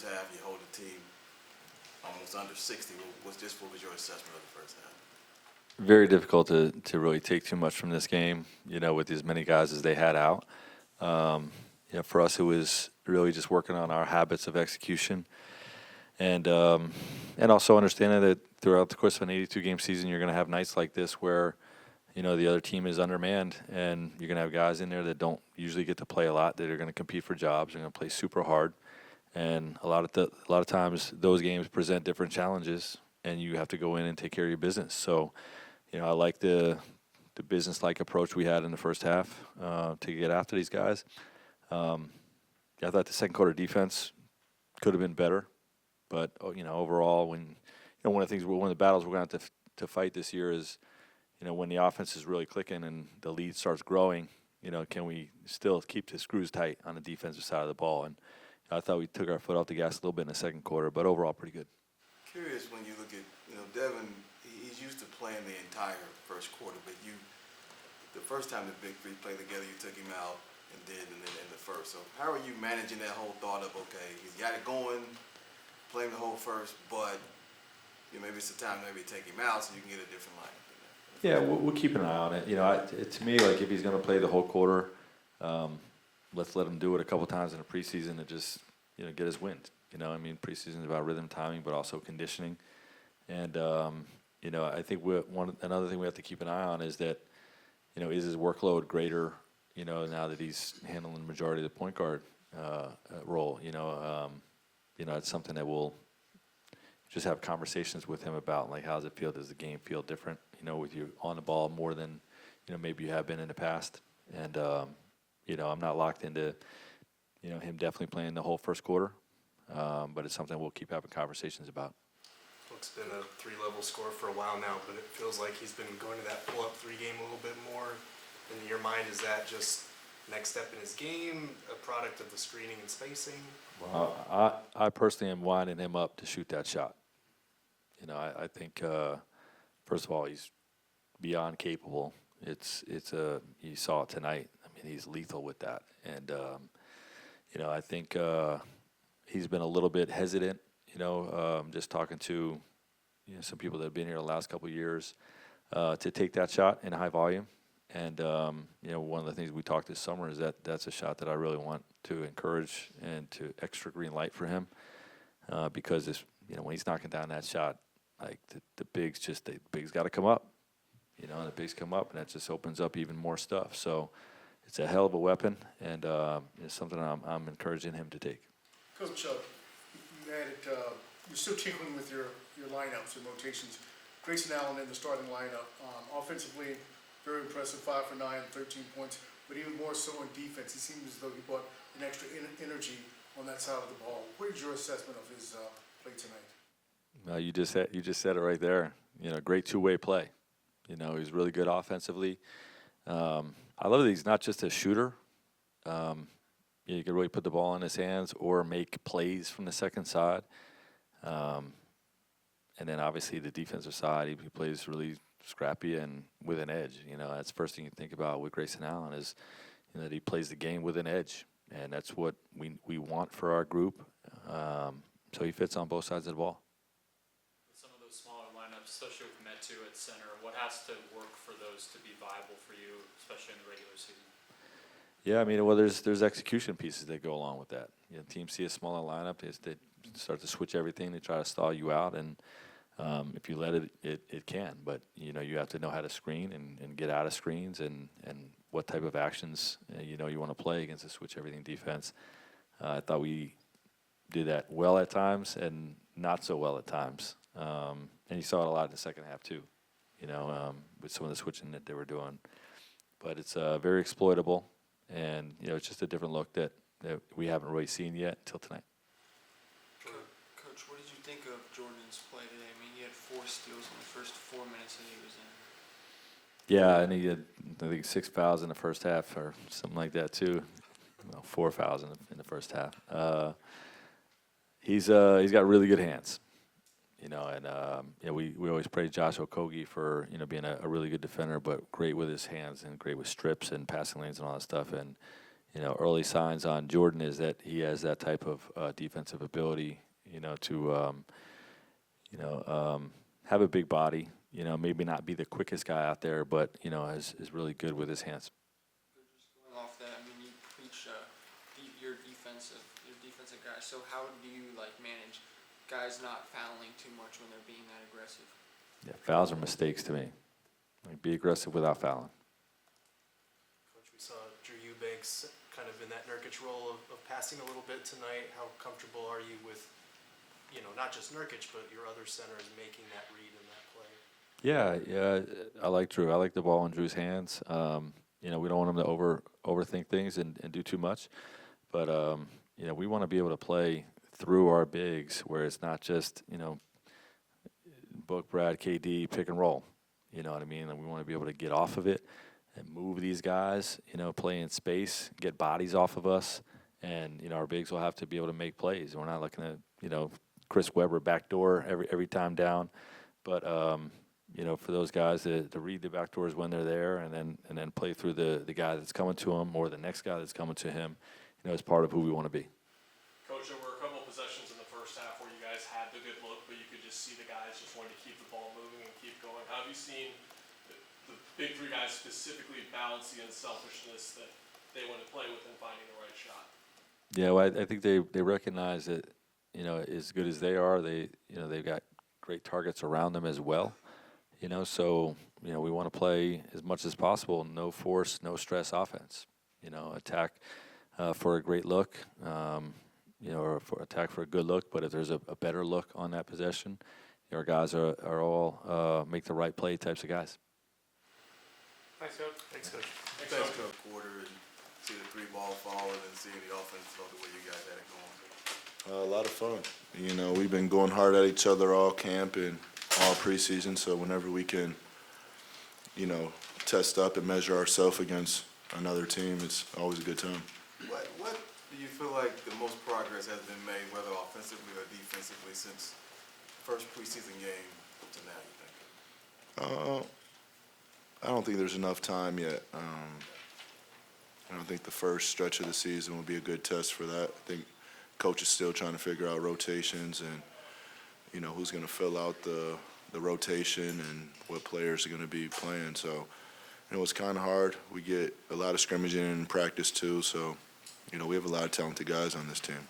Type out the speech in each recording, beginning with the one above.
first half, you hold the team almost under 60. What was your assessment of the first half? Very difficult to really take too much from this game, with as many guys as they had out. For us, it was really just working on our habits of execution and also understanding that throughout the course of an 82-game season, you're going to have nights like this where, the other team is undermanned, and you're going to have guys in there that don't usually get to play a lot, that are going to compete for jobs, they're going to play super hard. And a lot of times those games present different challenges, and you have to go in and take care of your business. So, I like the business-like approach we had in the first half to get after these guys. I thought the second quarter defense could have been better, but overall, one of the battles we're going to have to fight this year is, when the offense is really clicking and the lead starts growing, can we still keep the screws tight on the defensive side of the ball? And I thought we took our foot off the gas a little bit in the second quarter, but overall pretty good. Curious when you look at, Devin, he's used to playing the entire first quarter, but the first time the big three played together, you took him out and did in the first. So how are you managing that whole thought of, okay, he's got it going, playing the whole first, but maybe it's the time to maybe take him out so you can get a different lineup? Yeah, we'll keep an eye on it. To me, like if he's going to play the whole quarter, let's let him do it a couple times in the preseason to just get his wind. Preseason is about rhythm, timing, but also conditioning. And I think another thing we have to keep an eye on is that is his workload greater now that he's handling the majority of the point guard role. It's something that we'll just have conversations with him about, like, how does it feel? Does the game feel different, with you on the ball more than, maybe you have been in the past? And, I'm not locked into, him definitely playing the whole first quarter, but it's something we'll keep having conversations about. It's been a three-level score for a while now, but it feels like he's been going to that pull-up three game a little bit more. In your mind, is that just next step in his game, a product of the screening and spacing? Well, I personally am winding him up to shoot that shot. I think, first of all, he's beyond capable. You saw it tonight. He's lethal with that. And, I think he's been a little bit hesitant, just talking to, some people that have been here the last couple of years, to take that shot in high volume. And, one of the things we talked this summer is that that's a shot that I really want to encourage and to extra green light for him, because when he's knocking down that shot, like the bigs got to come up, and the bigs come up, and that just opens up even more stuff. So it's a hell of a weapon, and it's something I'm encouraging him to take. Coach, you added, you're still tinkering with your lineups and rotations. Grayson Allen in the starting lineup, offensively, very impressive, 5 for 9, 13 points, but even more so on defense. It seems as though he brought an extra energy on that side of the ball. What is your assessment of his play tonight? You just said it right there. Great two-way play. He's really good offensively. I love that he's not just a shooter. You can really put the ball in his hands or make plays from the second side. And then obviously the defensive side, he plays really scrappy and with an edge. That's the first thing you think about with Grayson Allen is that he plays the game with an edge, and that's what we want for our group. So he fits on both sides of the ball. With some of those smaller lineups, especially with Metu at center, what has to work for those to be viable for you, especially in the regular season? Yeah, there's execution pieces that go along with that. Teams see a smaller lineup, they start to switch everything, they try to stall you out, and if you let it can. But you have to know how to screen and get out of screens and what type of actions you want to play against a switch everything defense. I thought we did that well at times and not so well at times. And you saw it a lot in the second half too, with some of the switching that they were doing. But it's very exploitable, and it's just a different look that we haven't really seen yet until tonight. Coach, what did you think of Jordan's play today? He had 4 steals in the first 4 minutes that he was in. Yeah, and he had, I think, 6 fouls in the first half or something like that too. 4 fouls in the first half. He's got really good hands, and we always praise Josh Okogie for being a really good defender, but great with his hands and great with strips and passing lanes and all that stuff. And early signs on Jordan is that he has that type of defensive ability, to have a big body. Maybe not be the quickest guy out there, but is really good with his hands. Just going off that, I mean, you preach your defensive guys. So how do you manage guys not fouling too much when they're being that aggressive? Yeah, fouls are mistakes to me. Be aggressive without fouling. Coach, we saw Drew Eubanks kind of in that Nurkic role of passing a little bit tonight. How comfortable are you with, not just Nurkic, but your other centers making that read in that play? Yeah, I like Drew. I like the ball in Drew's hands. We don't want him to overthink things and do too much. But, we want to be able to play through our bigs where it's not just, Book, Brad, KD, pick and roll. You know what I mean? And we want to be able to get off of it and move these guys, play in space, get bodies off of us. And, our bigs will have to be able to make plays. We're not looking at, Chris Webber backdoor every time down. But, for those guys to read the backdoors when they're there and then play through the guy that's coming to him or the next guy that's coming to him, is part of who we want to be. Coach, there were a couple of possessions in the first half where you guys had the good look, but you could just see the guys just wanting to keep the ball moving and keep going. How have you seen the big three guys specifically balance the unselfishness that they want to play with and finding the right shot? Yeah, well, I think they recognize that, as good as they are, they've got great targets around them as well. So, we want to play as much as possible, no force, no stress offense. Attack for a great look, or for attack for a good look. But if there's a better look on that possession, our guys are all make the right play types of guys. Thanks, Coach. Thanks, Coach. Thanks, Coach. Quarter and see the three ball fall and then seeing the offense flow the way you guys had it going. A lot of fun. We've been going hard at each other all camp and all preseason, so whenever we can, test up and measure ourselves against another team, it's always a good time. What do you feel like the most progress has been made, whether offensively or defensively, since first preseason game to now, you think? I don't think there's enough time yet. I don't think the first stretch of the season will be a good test for that. I think coach is still trying to figure out rotations and, who's going to fill out the rotation and what players are going to be playing. So, it's kind of hard. We get a lot of scrimmaging in practice too. So, we have a lot of talented guys on this team.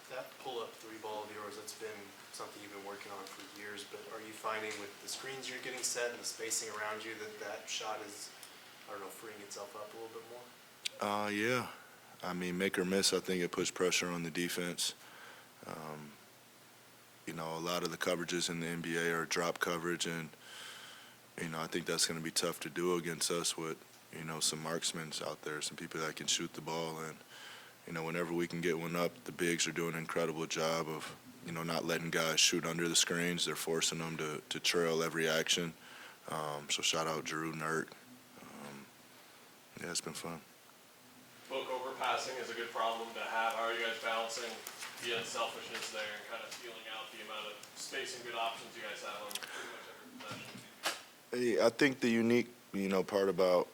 That pull-up three ball of yours, that's been something you've been working on for years, but are you finding with the screens you're getting set and the spacing around you that shot is, freeing itself up a little bit more? Yeah. I mean, make or miss, I think it puts pressure on the defense. A lot of the coverages in the NBA are drop coverage, and, I think that's going to be tough to do against us with, some marksmen out there, some people that can shoot the ball. And, whenever we can get one up, the bigs are doing an incredible job of, not letting guys shoot under the screens. They're forcing them to trail every action. So shout out Drew, Nurk. Yeah, it's been fun. Book overpassing is a good problem to have. How are you guys balancing the unselfishness there and kind of feeling out the amount of space and good options you guys have on pretty much every possession? I think the unique, part about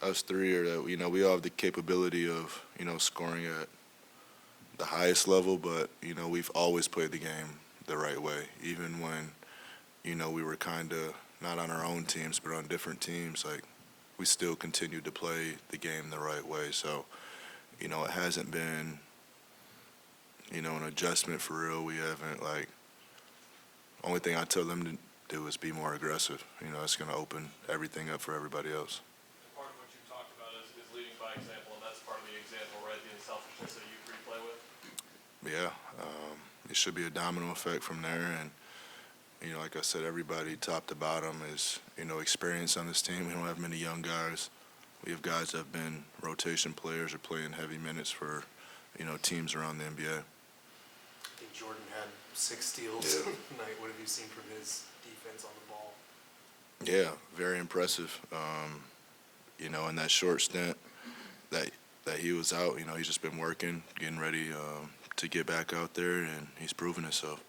us three are that, we all have the capability of, scoring at the highest level, but, we've always played the game the right way, even when, we were kind of not on our own teams, but on different teams. We still continue to play the game the right way. So, it hasn't been, an adjustment for real. We haven't, only thing I tell them to do is be more aggressive. It's going to open everything up for everybody else. Part of what you talked about is leading by example, and that's part of the example, right? The unselfishness that you three play with. Yeah, it should be a domino effect from there. And, like I said, everybody top to bottom is, experienced on this team. We don't have many young guys. We have guys that have been rotation players or playing heavy minutes for, teams around the NBA. I think Jordan had 6 steals tonight. What have you seen from his defense on the ball? Yeah, very impressive. In that short stint that he was out, he's just been working, getting ready to get back out there, and he's proven himself.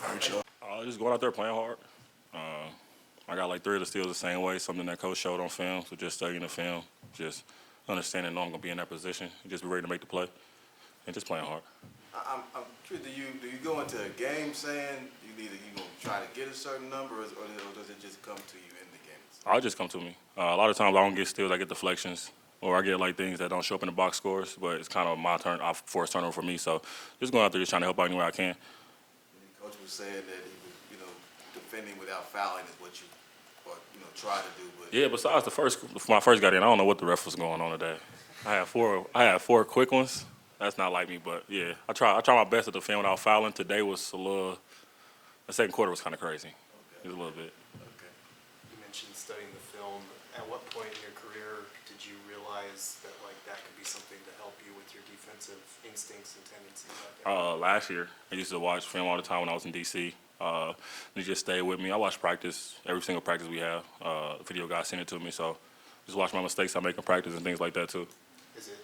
All right, y'all. Just going out there playing hard. I got like 3 of the steals the same way, something that coach showed on film. So just studying the film, just understanding, know I'm gonna be in that position, just be ready to make the play, and just playing hard. I'm curious, do you go into a game saying you gonna try to get a certain number, or does it just come to you in the game? I'll just come to me. A lot of times I don't get steals, I get deflections, or I get like things that don't show up in the box scores. But it's kind of my turn, forced turnover for me. So just going out there, just trying to help out any way I can. Coach was saying that he was, defending without fouling is what you, try to do. But Yeah, besides when I first got in, I don't know what the ref was going on today. I had 4 quick ones. That's not like me, but yeah, I try my best to defend without fouling. Today was the second quarter was kind of crazy. It was a little bit. Okay. You mentioned studying the film. At what point in your career did you realize that that could be something to help you with your defensive instincts and tendencies like that? Last year, I used to watch film all the time when I was in D.C. It just stayed with me. I watch practice, every single practice we have. Video guy sent it to me, so just watch my mistakes I make in practice and things like that too. Is it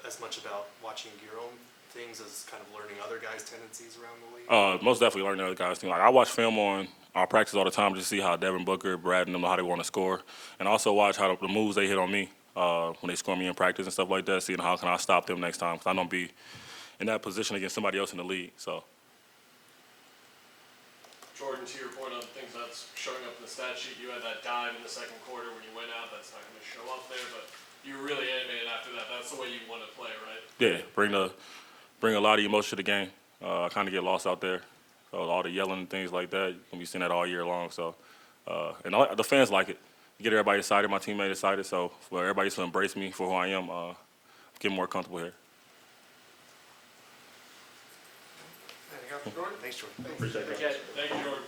as much about watching your own things as kind of learning other guys' tendencies around the league? Most definitely learning other guys' things. Like I watch film on our practice all the time just to see how Devin Booker, Brad, and them know how they want to score, and also watch how the moves they hit on me when they score me in practice and stuff like that. Seeing how can I stop them next time, because I don't be in that position against somebody else in the league. So. Jordan, to your point on things that's showing up in the stat sheet, you had that dive in the second quarter when you went out. That's not going to show up there, but you were really animated after that. That's the way you want to play, right? Yeah, bring a lot of emotion to the game. I kind of get lost out there. So all the yelling and things like that, you'll be seeing that all year long. So, the fans like it. Get everybody excited, my teammates excited. So for everybody to embrace me for who I am, get more comfortable here. Anything else, Jordan? Thanks, Jordan. Appreciate it. Thank you, Jordan.